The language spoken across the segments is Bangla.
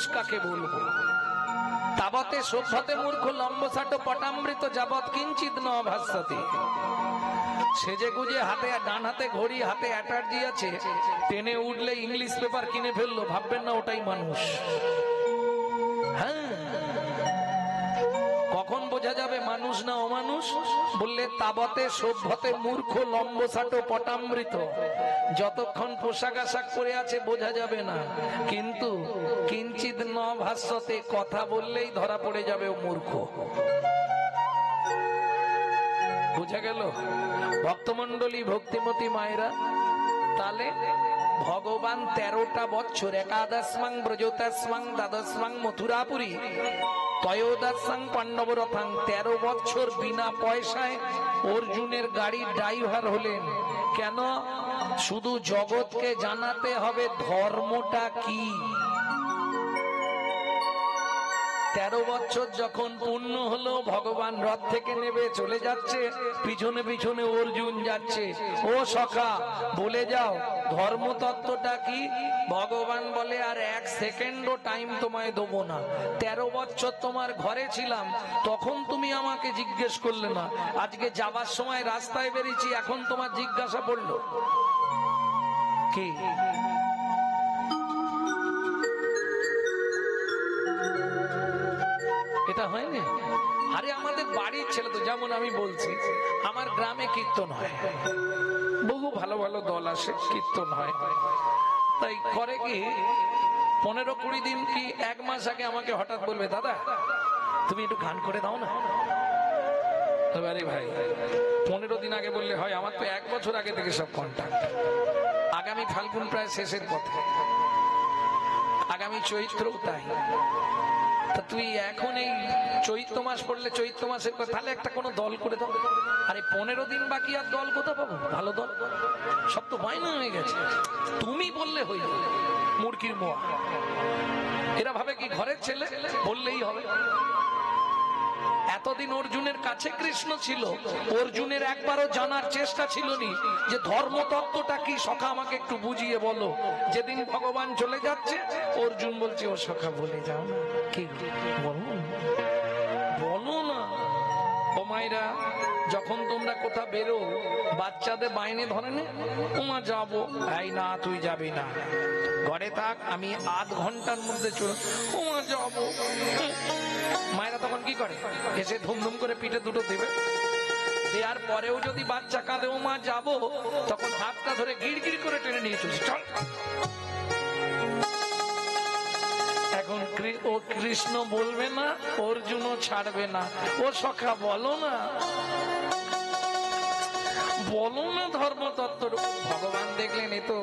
মানুষ কাকে বলবো? তাবতে সভ্যতে মূর্খ লম্বসাট পটামৃত যাবৎ কিঞ্চিত ন ভাস্যতে। সেজে গুজে হাতে ডান হাতে ঘড়ি, হাতে অ্যাটার্জি আছে, ট্রেনে উঠলে ইংলিশ পেপার কিনে ফেললো, ভাববেন না ওটাই মানুষ। হ্যাঁ, কখন বোঝা যাবে মানুষ না অমানুষ? বললে তাবতে সভ্যতে মূর্খ লম্বসাট পটামৃত। যতক্ষণ পোশাক আশাক পরে আছে বোঝা যাবে না, কিন্তু কিঞ্চিত ন ভাস্যতে, কথা বললেই ধরা পড়ে যাবে ও মূর্খ। বুঝা গেল? ভক্তমন্ডলী, ভক্তিমতী মায়েরা, তাহলে ভগবান 13টা বছর একাদশমাং ব্রজতাস্মাং দ্বাদশমাং মথুরাপুরী ত্রয়োদশাং পাণ্ডবরথাং 13 বছর বিনা পয়সায় অর্জুনের গাড়ির ড্রাইভার হলেন। কেন? শুধু জগৎকে জানাতে হবে ধর্মটা কি। 13 বছর যখন পূর্ণ হলো, ভগবান রথ থেকে নেমে চলে যাচ্ছে, পিছনে পিছনে অর্জুন যাচ্ছে। ও সখা, বলে যাও ধর্মতত্ত্বটা কি? ভগবান বলে, আর 1 সেকেন্ডও টাইম তোমায় দেবো না। 13 বছর তোমার ঘরে ছিলাম, তখন তুমি আমাকে জিজ্ঞেস করলে না। আজকে যাবার সময় রাস্তায় বেরিয়েছি, এখন তোমার জিজ্ঞাসা পড়লো কি? এটা হয়নি? আরে আমাদের বাড়ির ছেলে তো, যেমন আমি বলছি, আমার গ্রামে কীর্তন হয়, বহু ভালো ভালো দল আসে, কীর্তন হয়। তাই করে কি, 15-20 দিন কি 1 মাস আগে আমাকে হঠাৎ বলবে, দাদা তুমি একটু গান করে দাও না। আরে ভাই, 15 দিন আগে বললে হয়? আমার তো 1 বছর আগে থেকে সব কন্ট্যাক্ট। আগামী ফাল্গুন প্রায় শেষের পথে, আগামী চৈত্রও তাই। তা তুই এখন এই চৈত্র মাস পড়লে চৈত্র মাসের কথা, তাহলে একটা কোনো দল করে দাও। আরে 15 দিন বাকি, আর দল কোথা পাবো? ভালো দল সব তো বায়না হয়ে গেছে। তুমি বললে হয়ে যাবে, মুরগির মোয়া। এরা ভাবে কি ঘরের ছেলে বললেই হবে? এতদিন অর্জুনের কাছে কৃষ্ণ ছিল, অর্জুনের একবারও জানার চেষ্টা ছিল নি যে ধর্মতত্ত্বটা কি। সখা আমাকে একটু বুঝিয়ে বলো। যেদিন ভগবান চলে যাচ্ছে, অর্জুন বলছে, ও সখা বলে যাও না। কি বলো, বলো না। ও মায়েরা, যখন তোমরা কোথা বেরো, বাচ্চাদের বাইনে ধরে নে, ওমা যাবো। এই না, তুই যাবি না, ঘরে থাক, আমি আধ ঘন্টার মধ্যে চল। ওমা যাবো। মায়েরা তখন কি করে? এসে ধুমধুম করে পিঠে দুটো দেবে। দেওয়ার পরেও যদি বাচ্চা কাঁদে, ও মা যাবো, তখন হাতটা ধরে গিড়গিড় করে টেনে নিয়ে চলছে, চল। এখন ও কৃষ্ণ বলবে না, অর্জুনও ছাড়বে না। ও সখা বলো না, বলো না ধর্মতত্ত্ব। ভগবান দেখলেন এ তো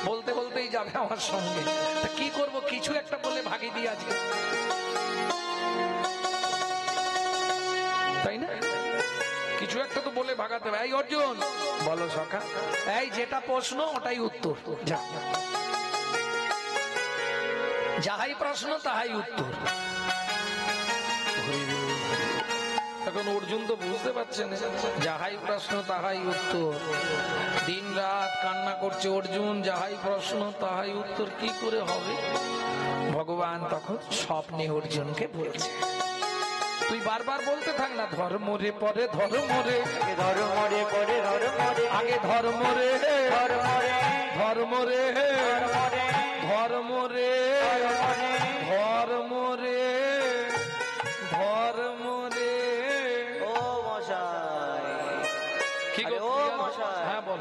বলতে বলতেই যাবে আমার সঙ্গে, কি করব? কিছু একটা বলে ভাগি দিয়ে আজকে, তাই না? কিছু একটা তো বলে ভাগাতে হবে। এই অর্জুন, বলো সখা। এই যেটা প্রশ্ন ওটাই উত্তর, যা, যাহাই প্রশ্ন তাহাই উত্তর। এখন অর্জুন তো বুঝতে পারছেন, যাহাই প্রশ্ন তাহাই উত্তর। দিন রাত কান্না করছে অর্জুন, যাহাই প্রশ্ন তাহাই উত্তর, কি করে হবে? ভগবান তখন স্বপ্নে অর্জুনকে বলছে, তুই বারবার বলতে থাক না, ধর্ম রে পরে ধর্ম রে, ধর্ম রে পরে ধর্ম রে, আগে ধর্ম রে, ধর্ম রে, ধর্ম রে, ধর্ম রে, ধর্ম রে, ধর্ম রে। ও মশাই, কি গো? ও মশাই, হ্যাঁ বল।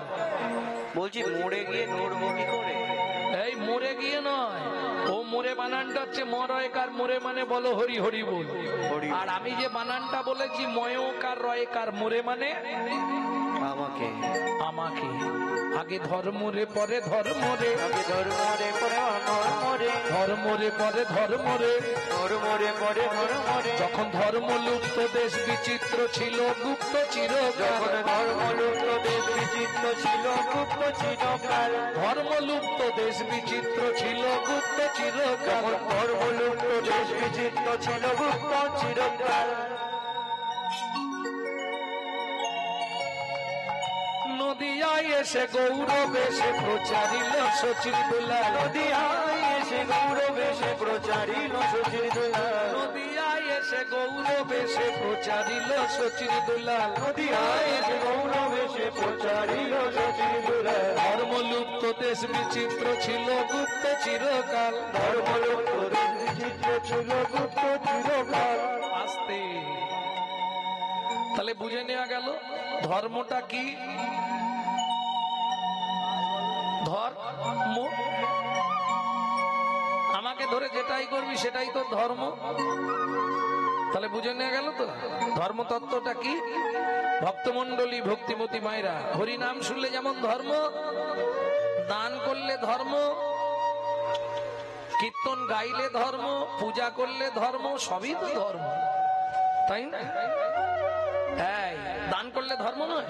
বলছি মরে গিয়ে নড়বো কি করে? এই মরে গিয়ে নয়, ও মোরে বানানটা হচ্ছে মরয়কার, মোরে মানে বলো হরি হরি বল। আর আমি যে বানানটা বলেছি ময়কার রয়কার, মোরে মানে আমাকে, আমাকে। আগে ধর্ম রে পরে ধর্ম রে, আগে ধর্ম রে পরে ধর্ম রে, ধর্ম রে পরে ধর্ম রে, ধর্ম রে পরে ধর্ম রে। যখন ধর্ম লুপ্ত দেশ বিচিত্র ছিল গুপ্ত চিরকাল, যখন ধর্ম লুপ্ত দেশ বিচিত্র ছিল গুপ্ত চিরকাল, ধর্ম লুপ্ত দেশ বিচিত্র ছিল গুপ্ত চিরকাল, ধর্ম লুপ্ত দেশ বিচিত্র ছিল গুপ্ত চিরকাল। নদিয়ায় এসে গৌরব এসে প্রচারিল শচীর দোলা, নদিয়ায় এসে এসে গৌরব এসে প্রচারিল শচীর দুলাল নদিয়ায় এসে গৌরব এসে প্রচারিল শচীর দুলাল নদিয়ায় এসে গৌরব এসে প্রচারিল শচীর দুলাল ধর্মলুপ্ত দেশ বিচিত্র ছিল গুপ্ত চিরকাল ধর্মলুপ্ত দেশ বিচিত্র ছিল গুপ্ত চিরকাল আস্তে তাহলে বুঝে নেওয়া গেল ধর্মটা কি ধর্ম আমাকে ধরে যেটাই করবি সেটাই তো ধর্ম তাহলে বুঝে নেওয়া গেল তো ধর্মতত্ত্বটা কি ভক্তমণ্ডলী ভক্তিমতী মায়েরা হরিনাম শুনলে যেমন ধর্ম দান করলে ধর্ম কীর্তন গাইলে ধর্ম পূজা করলে ধর্ম সবই তো ধর্ম তাই না দান করলে ধর্ম নয়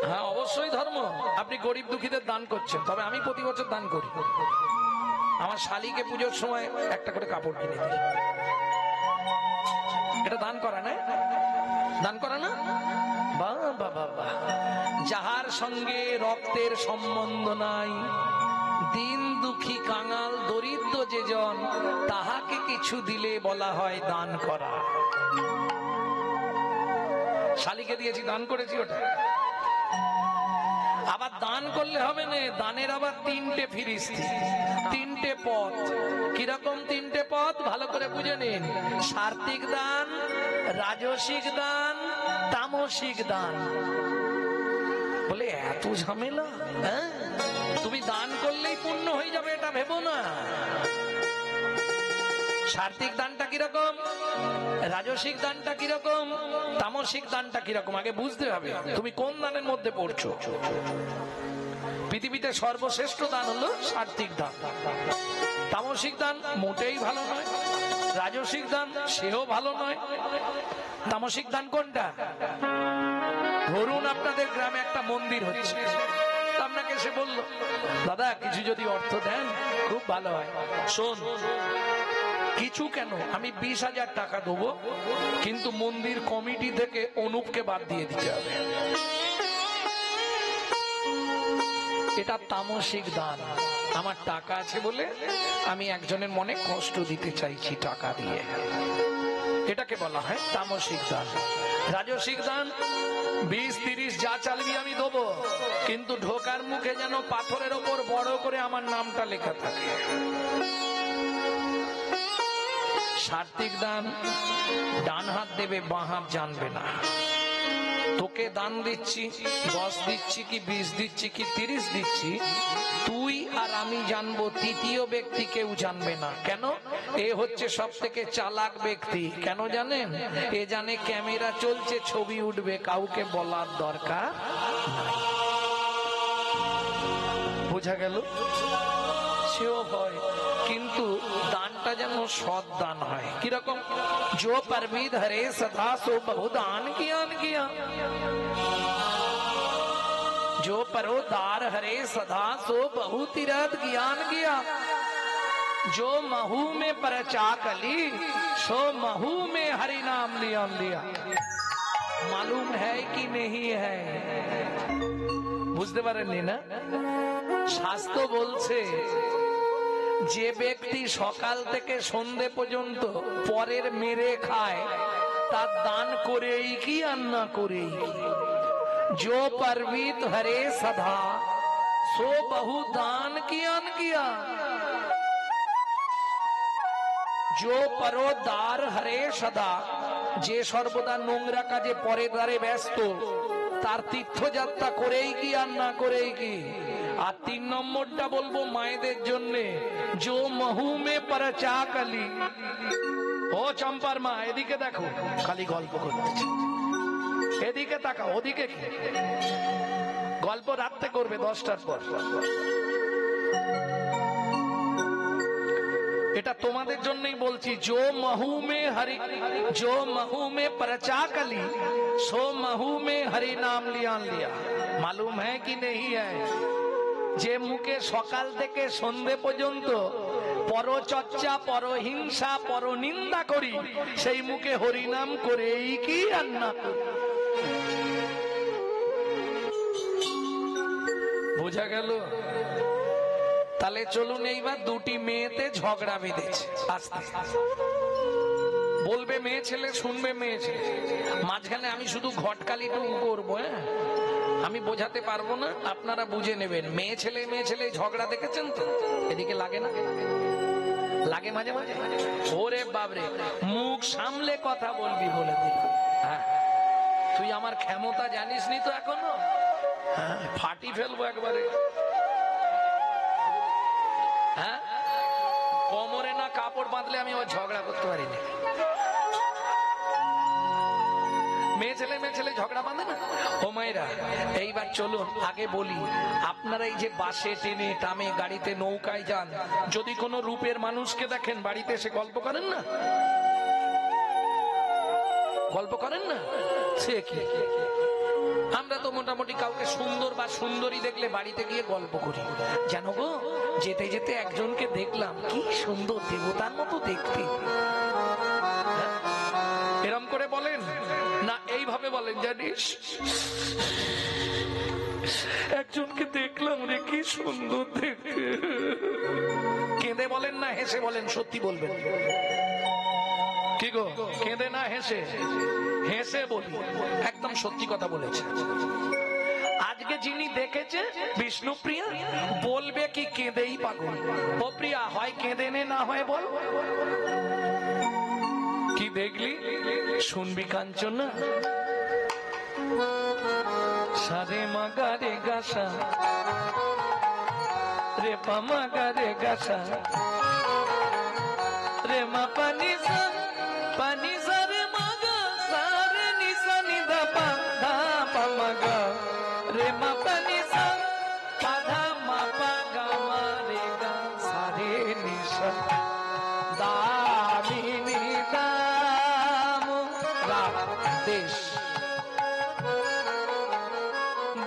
হ্যাঁ অবশ্যই ধর্ম আপনি গরিব দুঃখীদের দান করছেন তবে আমি প্রতি বছর দান করি আমার শালীকে পুজোর সময় একটা করে কাপড় কিনে দিই এটা দান করা না দান করা না বাহ বাহ বাহ যাহার সঙ্গে রক্তের সম্বন্ধ নাই দিন দুঃখী কাঙাল দরিদ্র যেজন তাহাকে কিছু দিলে বলা হয় দান করা শালীকে দিয়েছি দান করেছি ওটা আবার দান করলে হবে না দানের আবার তিনটে ফিরিস্তি তিনটে পথ কিরকম তিনটে পথ ভালো করে বুঝে নিন সাত্বিক দান রাজসিক দান তামসিক দান বলে এত ঝামেলা হ্যাঁ তুমি দান করলেই পূর্ণ হয়ে যাবে এটা ভেবো না সাত্বিক দানটা কিরকম রাজসিক দানটা কিরকম তামসিক দানটা কিরকম আগে বুঝতে হবে তুমি কোন দানের মধ্যে পড়ছো পৃথিবীতে সর্বশ্রেষ্ঠ দান হলো সাত্বিক দান তামসিক দান মোটেই ভালো নয় রাজসিক দান সেও ভালো নয় তামসিক দান কোনটা ধরুন আপনাদের গ্রামে একটা মন্দির হচ্ছে আপনাকে সে বলল দাদা কিছু যদি অর্থ দেন খুব ভালো হয় শোন কিছু কেন আমি 20,000 টাকা দেবো কিন্তু মন্দির কমিটি থেকে অনুপকে বাদ দিয়ে দিতে হবে এটা তামসিক দান আমার টাকা আছে বলে আমি একজনের মনে কষ্ট দিতে চাইছি টাকা দিয়ে এটাকে বলা হয় তামসিক দান রাজসিক দান 20-30 যা চালবি আমি দেবো কিন্তু ঢোকার মুখে যেন পাথরের ওপর বড় করে আমার নামটা লেখা থাকে সাত্বিক দান ডান হাত দেবে বাঁ হাত জানবে না তোকে দান দিচ্ছি 10 দিচ্ছি কি 20 দিচ্ছি কি 30 দিচ্ছি তুই আর আমি জানবো তৃতীয় ব্যক্তি কেউ জানবে না কেন এ হচ্ছে সব থেকে চালাক ব্যক্তি কেন জানেন এ জানে ক্যামেরা চলছে ছবি উঠবে কাউকে বলার দরকার নাই বোঝা গেল সেও হয় কিন্তু দানটা যেন সৎ দান হয় কিরকম जो परमी धरे सदा सो बहु दान किया जो परोदार हरे सदा सो बहु तीरथ ज्ञान किया जो महू में परचा कली सो महू में हरि नाम लिया मालूम है कि नहीं है বুঝতে পারেননি না শাস্ত্র বলছে যে ব্যক্তি সকাল থেকে সন্ধে পর্যন্ত পরের মেরে খায় তার দান করেই কি আর না করেই जो परवीत हरे सदा सो बहु दान किया जो परोदार हरे सदा যে সর্বদা নোংরা কাজে পরে দ্বারে ব্যস্ত তার তীর্থযাত্রা করেই কি আর না করেই কি আর 3 নম্বরটা বলবো মায়েদের জন্য जो महू में परचा कली ও চম্পার মা এদিকে দেখো খালি গল্প করতেছে এদিকে তাকাও ওদিকে কি গল্প রাতে করবে 10টার পর এটা তোমাদের জন্যই বলছি जो महू में परचा कली सो महू में हरि नाम लिया मालूम है कि नहीं है যে মুখে সকাল থেকে সন্ধে পর্যন্ত পরচর্চা পরহিংসা পরনিন্দা করি সেই মুখে হরিনাম করেই কি আর না বোঝা গেল তাহলে চলুন এইবার দুটি মেয়েতে ঝগড়া বেঁধেছে, আস্তে বলবে মেয়ে ছেলে, শুনবে মেয়ে ছেলে, মাঝখানে আমি শুধু ঘটকালিটুকু করবো। হ্যাঁ, আমি বোঝাতে পারবো না, আপনারা বুঝে নেবেন। মেয়ে ছেলে ঝগড়া দেখেছেন তো? এদিকে লাগে না? লাগে মাঝে মাঝে। ওরে বাবরে, মুখ সামলে কথা বলবি বলে দিল। হ্যাঁ, তুই আমার ক্ষমতা জানিস নি তো এখনো? হ্যাঁ, ফাটি ফেলবো একবারে। হ্যাঁ, কোমরে না কাপড় বাঁধলে আমি আবার ঝগড়া করতে পারি না। মেয়ে ছেলে ঝগড়া বাঁধে না? ও মায়েরা, এইবার চলুন আগে বলি, আপনারা এই যে বাসে, ট্রেনে, ট্রামে, গাড়িতে, নৌকায় যান, যদি কোনো রূপের মানুষকে দেখেন, বাড়িতে এসে গল্প করেন না? গল্প করেন না? সে কি, আমরা তো মোটামুটি কাউকে সুন্দর বা সুন্দরী দেখলে বাড়িতে গিয়ে গল্প করি। জানো গো, যেতে যেতে একজনকে দেখলাম, কি সুন্দর, দেবতার মতো দেখতে। এরম করে বলেন না, এইভাবে বলেন, জানিস একজনকে দেখলাম রে, কি সুন্দর দেখতে। কেঁদে বলেন না হেসে বলেন? সত্যি বলবেন কি গো? কেঁদে না হেসে? হেসে বলি, একদম সত্যি কথা বলেছে। আজকে যিনি দেখেছে বিষ্ণুপ্রিয়া, বলবে কি কেঁদেই পাগল। ও প্রিয়া, হয় কেঁদে নে, না হয় বল কি দেখলি। শুনবি কাঞ্চনা? সারে মাগারে গাসা রে, পামাগারে গাসা রে, মা পানি সা পানি সা রে, মাগা সারে নিসা নিদা পা ধা পা মাগা রে, মা পানি সা পা ধা মা পা গা মা রে গা সারে নিসা দামিনী দাম দেশ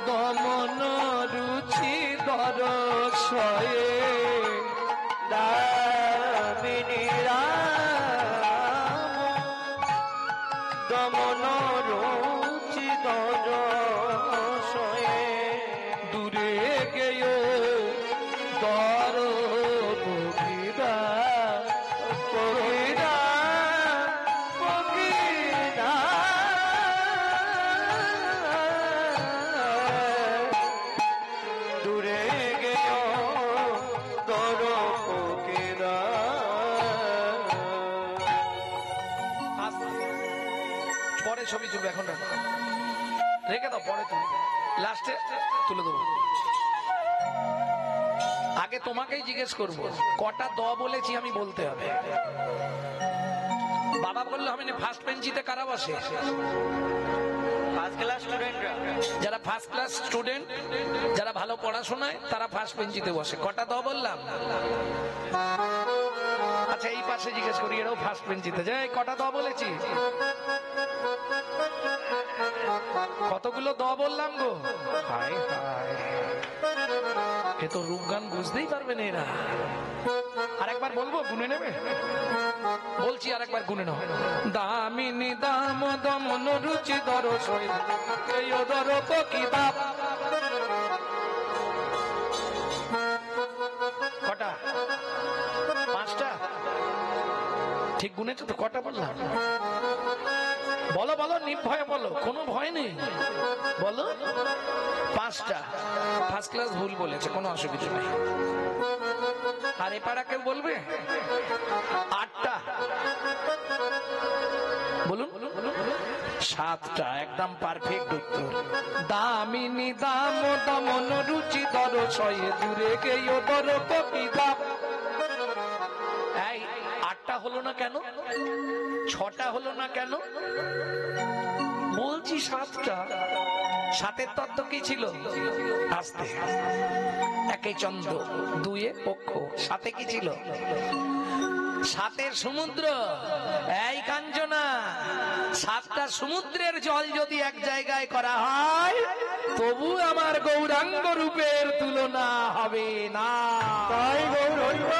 দমন রুচি দরশয়ে দামিনী রাম দমন রুচি দরশয়ে দূরে গেয় দর বগিরা বগিরা বগিরা দূরে গেয় দর বগিরা। পরে ছবি তুলবে, এখন রেখে দাও, পরে তুলবে, লাস্টে তুলে দেবো। আগে তোমাকেই জিজ্ঞেস করবো, কটা দ বলেছি আমি বলতে হবে। বাবা বললে হবে না। ফার্স্ট বেঞ্চিতে কারা বসে? ফার্স্ট ক্লাস স্টুডেন্টরা। যারা ফার্স্ট ক্লাস স্টুডেন্ট, যারা ভালো পড়াশোনায়, তারা ফার্স্ট বেঞ্চিতে বসে। কটা দ বললাম? আচ্ছা, এই পাশে জিজ্ঞেস করি, এরাও ফার্স্ট বেঞ্চিতে যায়। কটা দ বলেছি? কতগুলো দ বললাম গো? হায় হায়, এ তো রূপগান বুঝতেই পারবে না এরা। আরেকবার বলবো, গুনে নেবে? বলছি আরেকবার, গুনে নাও। দামিনী দাম দমন রুচি দরশয় দর কি বাপ। কটা? পাঁচটা? ঠিক গুনেছো তো? কটা বললাম? বলো বলো, নির্ভয়ে বলো, কোনো ভয় নেই, বলো। পাঁচটা। ফার্স্ট ক্লাস ভুল বলেছে, কোনো অসুবিধা নেই। আর এপাড়া কেউ বলবে? আটটা। বলুন। সাতটা, একদম পারফেক্ট উত্তর। দামিনী দাম দমন রুচি দরশয়ে দূরে গেয় দর কপিদা। এই আটটা হলো না কেন? ছটা হলো না কেন? বলছি সাতটা। সাতের তত্ত্ব কি ছিল? আস্তে, একে চন্দ্র, দুয়ে পক্ষ, সাথে কি ছিল? সাতের সমুদ্র। এই কাঞ্চনা, সাতটা সমুদ্রের জল যদি এক জায়গায় করা হয়, তবু আমার গৌরাঙ্গ রূপের তুলনা হবে না। তাই গৌর হইব।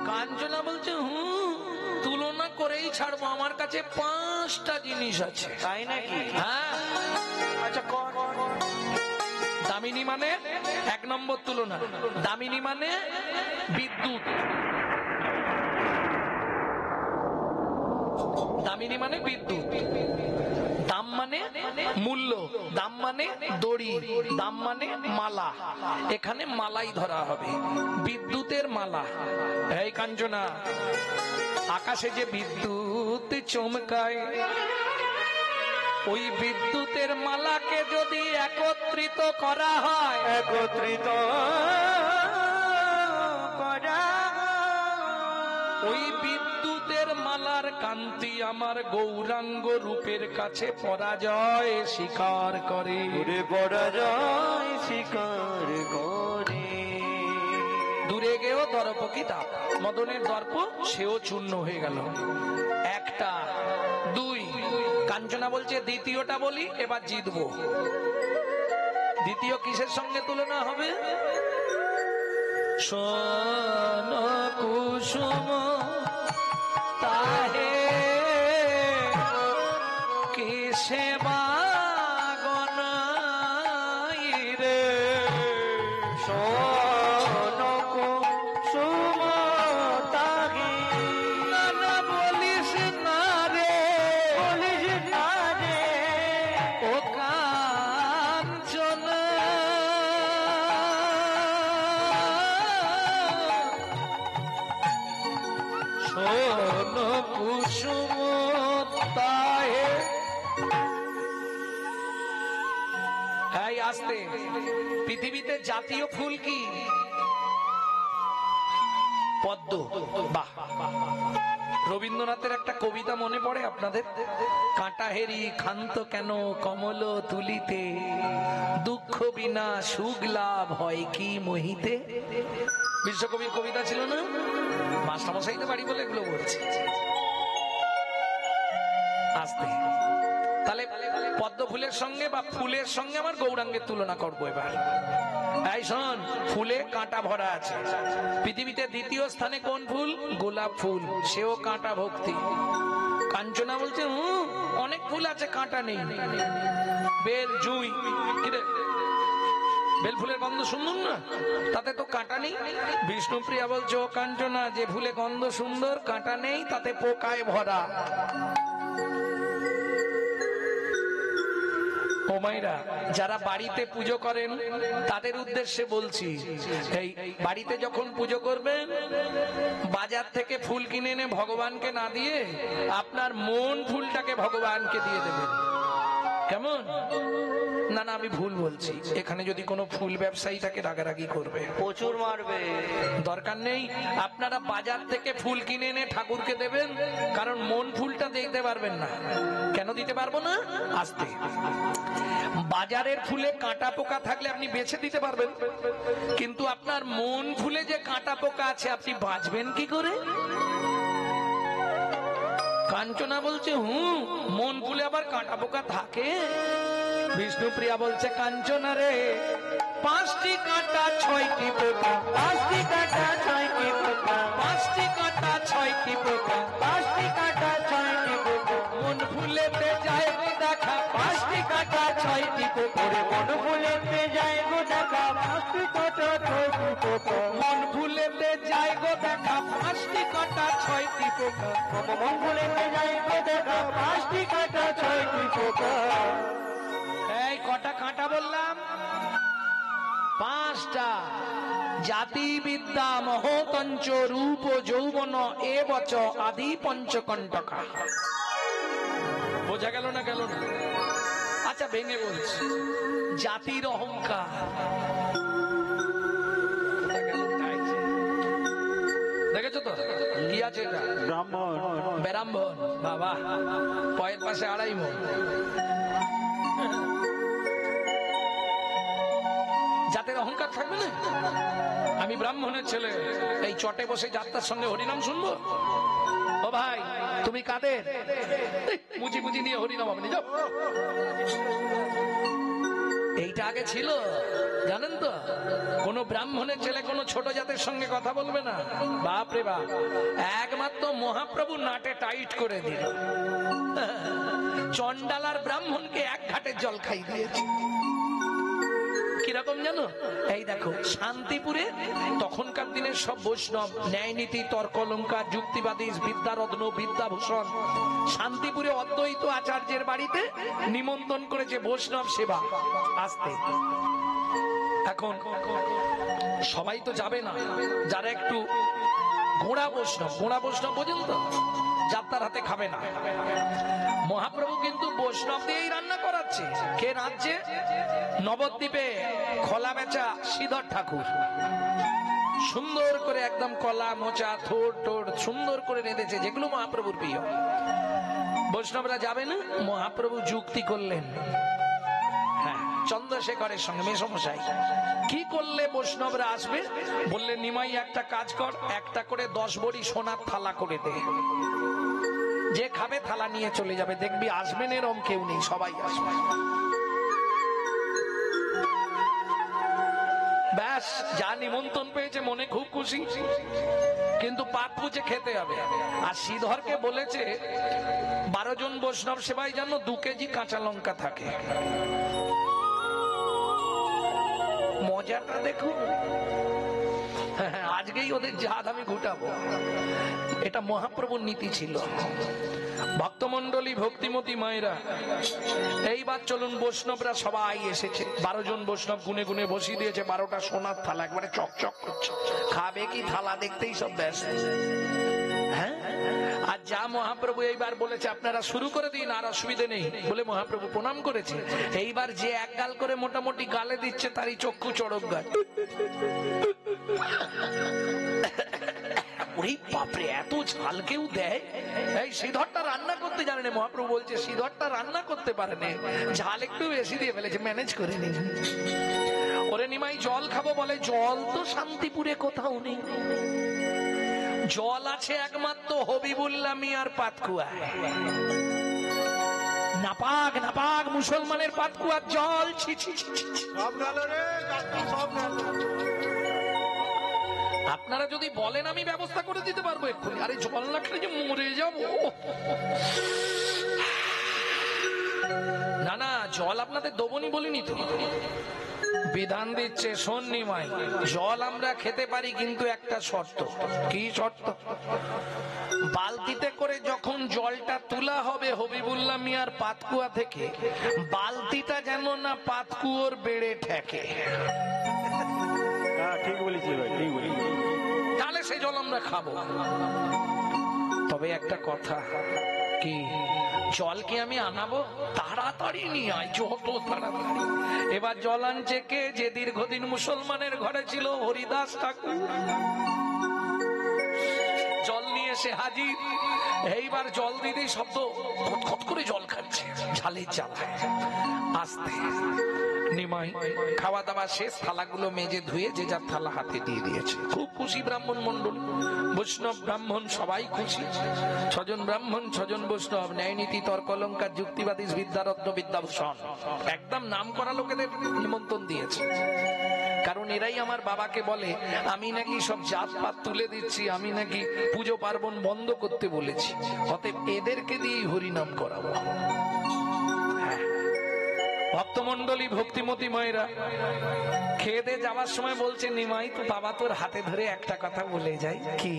কাঞ্চনা বলছে, তুলনা করেই ছাড়বো, আমার কাছে 5টা জিনিস আছে। তাই নাকি? হ্যাঁ। আচ্ছা, দামিনী মানে 1 নম্বর তুলনা, দামিনী মানে বিদ্যুৎ, দামিনী মানে বিদ্যুৎ, দাম মানে মূল্য, দাম মানে দড়ি, দাম মানে মালা। এখানে মালাই ধরা হবে, বিদ্যুতের মালা। এই কাঞ্চনা, আকাশে যে বিদ্যুৎ চমকায়, ওই বিদ্যুতের মালাকে যদি একত্রিত করা হয়, একত্রিত করা, ওই বিদ্যুতের মালার কান্তি আমার গৌরাঙ্গ রূপের কাছে পরাজয় স্বীকার করে, ঘুরে পরাজয় স্বীকার করে। দূরে গেও দর্প কি দাপ, মদনের দর্প সেও চূর্ণ হয়ে গেল। একটা, দুই, কাঞ্চনা বলছে দ্বিতীয়টা বলি, এবার জিতবো। দ্বিতীয় কিসের সঙ্গে তুলনা হবে? সোন কুসুম তাহে কিসে বাগনাই রে, সোন কুসুম তাহে, না বলিস না রে, বলিস না রে, ও কাঞ্চনা, সোন কুসুম তাহে। এই আসতে, পৃথিবীতে জাতীয় ফুল কি? পদ্ম। বাহ, রবীন্দ্রনাথের একটা কবিতা মনে পড়ে আপনাদের? কাঁটা হেরি ক্ষান্ত কেন কমল তুলিতে, দুঃখ বিনা সুখ লাভ হয় কি মহিতে। বিশ্বকবির কবিতা ছিল না? মাস্টারমশাই তো বাড়ি বলে এগুলো বলছে। আসতে, তাহলে পদ্ম ফুলের সঙ্গে বা ফুলের সঙ্গে আমার গৌরাঙ্গের তুলনা করবো এবার। এই শোন, ফুলে কাঁটা ভরা আছে। পৃথিবীতে দ্বিতীয় স্থানে কোন ফুল? গোলাপ ফুল, সেও কাঁটা ভক্তি। কাঞ্চনা বলছে অনেক ফুল আছে, কাঁটা নেই। বেল, জুঁই, বেল ফুলের গন্ধ সুন্দর না, তাতে তো কাঁটা নেই। বিষ্ণুপ্রিয়া বলছে ও কাঞ্চনা, যে ফুলে গন্ধ সুন্দর কাঁটা নেই তাতে পোকায় ভরা। ও মাইরা, যারা বাড়িতে পুজো করেন তাদের উদ্দেশ্যে বলছি, এই বাড়িতে যখন পুজো করবেন বাজার থেকে ফুল কিনে এনে ভগবানকে না দিয়ে আপনার মন ফুলটাকে ভগবানকে দিয়ে দেবেন। কেমন? না না, আমি ভুল বলছি। এখানে যদি কোনো ফুল ব্যবসায়ী থাকে রাগারাগি করবে, প্রচুর মারবে। দরকার নেই। আপনারা বাজার থেকে ফুল কিনে এনে ঠাকুরকে দেবেন, কারণ মন ফুলটা দেখতে পারবেন না। কেন দিতে পারবো না? আসতে, বাজারের ফুলে কাঁটা পোকা থাকলে আপনি বেছে দিতে পারবেন, কিন্তু আপনার মন ফুলে যে কাঁটা পোকা আছে আপনি বাঁচবেন কি করে? কাঞ্চনা বলছে মন ফুলে আবার কাঁটা পোকা থাকে? বিষ্ণুপ্রিয়া বলছে কাঞ্চনা রে, 5টি কাঁটা 6টি পোকা, 5টি কাঁটা 6টি পোকা, 5টি কাঁটা 6টি পোকা, 5টি কাঁটা 6টি পোকা, মন ফুলেতে যায় গো দেখা 5টি কাঁটা 6টি পোকা, মন ফুলেতে যায় গো দেখা 5টি কাঁটা 6টি পোকা, মন ফুলেতে যায় গো দেখা 5টি কাঁটা 6টি পোকা, মন ফুলেতে যায় গো দেখা 5টি কাঁটা 6টি পোকা। এই কটা কাঁটা বললাম? 5টা। জাতি বিদ্যা মহতঞ্চ রূপ যৌবন এবচ আদি পঞ্চকণ্টকা। বোঝা গেল না? গেল না? আচ্ছা, ভেঙে বলছি। জাতির অহংকার, দেখেছো তো কি আছে? এটা ব্রাহ্মণ, ব্রাহ্মণ। বাবা, পয়ের পাশে 2.5 মণ। জাতের অহংকার থাকবে না? আমি ব্রাহ্মণের ছেলে, এই চটে বসে যাত্রার সঙ্গে হরিনাম শুনবো? ও ভাই, তুমি কাদের? মুজি মুজি নিয়ে হরিনাম আপনি যাও। এইটা আগে ছিল, জানেন তো? কোন ব্রাহ্মণের ছেলে কোন ছোট জাতের সঙ্গে কথা বলবে না। বাপ রে বাপ, একমাত্র মহাপ্রভু নাটে টাইট করে দিল। চন্ডাল আর ব্রাহ্মণকে এক ঘাটে জল খাই দিয়েছে। কিরকম জানো? এই দেখো শান্তিপুরে তখনকার দিনের সব বৈষ্ণব, ন্যায় নীতি, তর্কলঙ্কার, যুক্তিবাদী, বিদ্যারত্ন, বিদ্যাভূষণ, শান্তিপুরে অদ্বৈত আচার্যের বাড়িতে নিমন্ত্রণ করেছে বৈষ্ণব সেবা আসতে। এখন সবাই তো যাবে না, যারা একটু ঘোড়া বৈষ্ণব বোঝেন তো, যাত্রার হাতে খাবে না। মহাপ্রভু কিন্তু বৈষ্ণব দিয়েই রান্না করাচ্ছে। কে রাঁধছে? নবদ্বীপে খোলা বেচা শ্রীধর ঠাকুর সুন্দর করে একদম কলা মোচা থোড় টোড় সুন্দর করে রেঁধেছে, যেগুলো মহাপ্রভুর প্রিয়। বৈষ্ণবরা যাবে না, মহাপ্রভু যুক্তি করলেন। হ্যাঁ, চন্দ্রশেখরের সঙ্গে মেসমশাই কি করলে বৈষ্ণবরা আসবে? বললেন নিমাই একটা কাজ কর, একটা করে 10 ভরি সোনার থালা করে দে, যে খাবে থালা নিয়ে চলে যাবে, দেখবি আসবেন এরম কেউ নেই, সবাই আসবে। ব্যাস, যা নিমন্ত্রণ পেয়েছে মনে খুব খুশি, কিন্তু পাত পুজে খেতে হবে। আর শ্রীধরকে বলেছে 12 জন বৈষ্ণব সেবায় যেন 2 কেজি কাঁচা লঙ্কা থাকে। মজাটা দেখুন, আজকেই ওদের জাত আমি ঘুটাবো। এটা মহাপ্রভুর নীতি ছিল। ভক্তমন্ডলী, ভক্তিমতী মায়েরা, এইবার চলুন, বৈষ্ণবরা সবাই এসেছে। 12 জন বৈষ্ণব গুনে গুনে বসিয়ে দিয়েছে 12টা সোনার থালা, একবারে চকচক করছে। খাবে কি থালা দেখতেই সব ব্যস্ত। হ্যাঁ, আর যা মহাপ্রভু এইবার বলেছে আপনারা শুরু করে দিন, আর অসুবিধে নেই বলে মহাপ্রভু প্রণাম করেছে। এইবার যে এক গাল করে মোটামুটি গালে দিচ্ছে তারই চক্ষু চড়ক গাল। ওরে বাপরে, এত ঝাল কেউ দেয়? এই শ্রীধরটা রান্না করতে জানে না। মহাপ্রভু বলছে শ্রীধরটা রান্না করতে পারে না, ঝাল একটু বেশি দিয়ে ফেলেছে, ম্যানেজ করে নি। ওরে নিমাই জল খাবো বলে, জল তো শান্তিপুরে কোথাও নেই। জল আছে একমাত্র হবিবুল্লাহ মিয়ার পাতকুয়ায়। নাপাক নাপাক মুসলমানের পাতকুয়ার জল, ছি ছি ছি ছি। আপনারা যদি বলেন আমি ব্যবস্থা করে দিতে পারবো এক্ষুনি। আরে জল না খেলে যে মরে যাবো। না না, জল আপনাদের দেবনি বলিনি তো, বিধান দিচ্ছে শোন নিমাই, জল আমরা খেতে পারি কিন্তু একটা শর্ত। কি শর্ত? বালতিতে করে যখন জলটা তোলা হবে হবিবুল্লাহ মিয়ার পাতকুয়া থেকে, বালতিটা যেন না পাতকুয়োর বেড়ে ঠেকে। ঠিক বলেছি ভাই, ঠিক বলেছি। তাহলে সেই জল আমরা খাবো। তবে একটা কথা, কি জল কি আমি আনাবো? তাড়াতাড়ি নিয়ে আয়, যত তাড়াতাড়ি। এবার জল আনছে কে? যে দীর্ঘদিন মুসলমানের ঘরে ছিল, হরিদাস ঠাকুর। জল নিয়ে এসে হাজির। এইবার জল দিতেই শব্দ, খটখট করে জল খাচ্ছে, ঝালের জ্বালায়। আস্তে নিমাই খাওয়া দাওয়া শেষ, থালাগুলো মেজে ধুয়ে যে যার থালা হাতে দিয়ে দিয়েছে। খুব খুশি ব্রাহ্মণ মন্ডল, বৈষ্ণব ব্রাহ্মণ সবাই খুশি। 6 জন ব্রাহ্মণ, 6 জন বৈষ্ণব, ন্যায় নীতি, তর্কলঙ্কার, যুক্তিবাদী, বিদ্যারত্ন, বিদ্যাভূষণ, একদম নাম করা লোকেদের নিমন্ত্রণ দিয়েছে। কারণ এরাই আমার বাবাকে বলে আমি নাকি সব জাত পাত তুলে দিচ্ছি, আমি নাকি পুজো পার্বণ বন্ধ করতে বলেছি, অতএব এদেরকে দিয়েই হরিনাম করাবো। ভক্তমন্ডলী, ভক্তিমতী মায়েরা খেয়ে দিয়ে যাওয়ার সময় বলছে নিমাই তো বাবা তোর হাতে ধরে একটা কথা বলে যাই, কি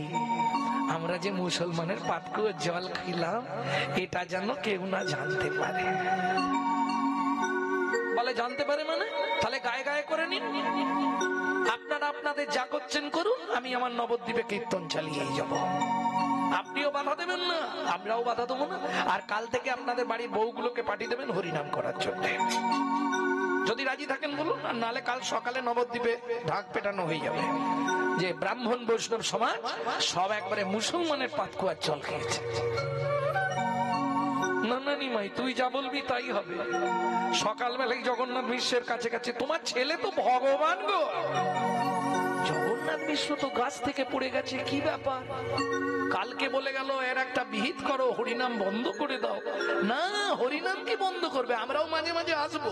আমরা যে মুসলমানের পাতকুয়োর জল খাইলাম এটা যেন কেউ না জানতে পারে। বলে জানতে পারে মানে? তাহলে গায়ে গায়ে করে নিন, আপনারা আপনাদের যা করছেন করুন, আমি আমার নবদ্বীপে কীর্তন চালিয়েই যাব। আপনিও বাধা দেবেন না, আমরাও বাধা দেবো না। আর কাল থেকে আপনাদের বাড়ির বউগুলোকে পাঠিয়ে দেবেন হরিনাম করার জন্য। যদি রাজি থাকেন বলুন, আর নালে কাল সকালে নবদ্বীপে ঢাক পেটানো হয়ে যাবে যে ব্রাহ্মণ বৈষ্ণব সমাজ সব একবারে মুসলমানের পাতকুয়ার জল খেয়েছে। না না নিমাই, তুই যা বলবি তাই হবে। সকালবেলায় জগন্নাথ মিশ্রের কাছে কাছে, তোমার ছেলে তো ভগবান গো। জগন্নাথ মিশ্র তো গাছ থেকে পড়ে গেছে, কি ব্যাপার? কালকে বলে গেল এর একটা বিহিত করো, হরিনাম বন্ধ করে দাও। না, হরিনাম কি বন্ধ করবে? আমরাও মাঝে মাঝে আসবো।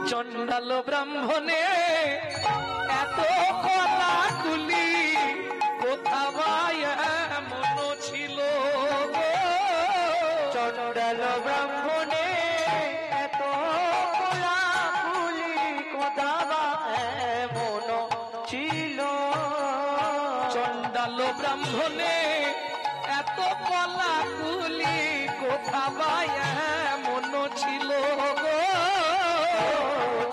চন্ডাল ব্রাহ্মণে এত কলাকুলি কোথা মন ছিল। চন্ডাল ব্রাহ্মণে এত কলাকুলি চণ্ডাল ব্রাহ্মণে এত কলা কুলি কোথা বায়া মন ছিল গো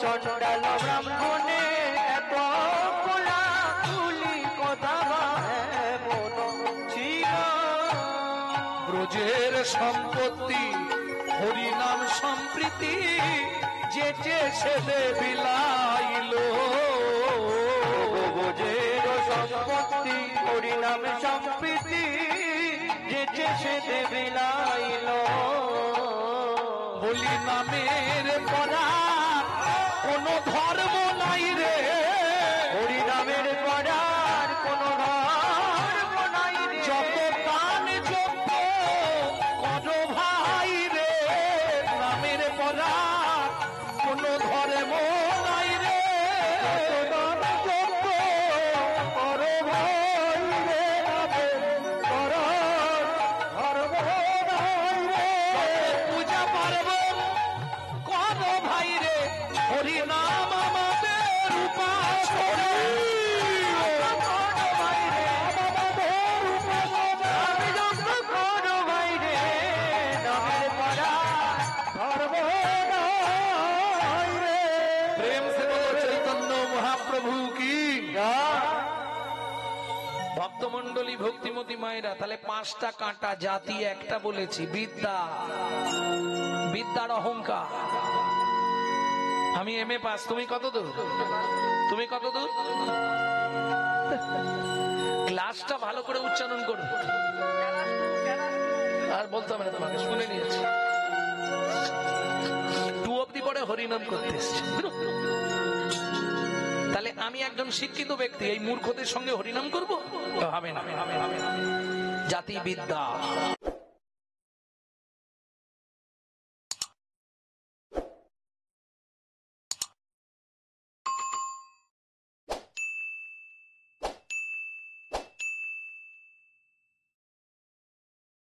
চণ্ডাল ব্রাহ্মণে এত কলা কুলি কথা মন ছিল ব্রজের সম্পত্তি হরিনাম সম্প্রীতি যেচে ছেলে বিলাইল ব্রজের সম্পত্তি হরিনাম সম্প্রীতি যেচে সে বিলাইল হরি নামের পরা কোন ধর্ম নাই রে হরিনামের পড়ার কোন ধর্ম নাই রে যত দান যত কর ভাই রে নামের পরা কোন ধর্ম নাই রে পূজা পার্বণ কর ভাই রে হরি নাম আমাদের উপাসনা प्रेम से बोलो चैतन्य महाप्रभु की ভক্তমন্ডলী ভক্তিমতী মায়েরা তাহলে পাঁচটা কাঁটা জাতি একটা বলেছি বিদ্যা বিদ্যার অহংকার আমি এমএ পাস তুমি কত দূর তুমি কত দূর ক্লাসটা ভালো করে উচ্চারণ করো আর বলতে হবে না তোমাকে শুনে নিয়েছি 2 অবধি পরে হরিনাম করতে এসছে তাহলে আমি একজন শিক্ষিত ব্যক্তি এই মূর্খদের সঙ্গে হরিনাম করবো হবে না জাতি বিদ্যা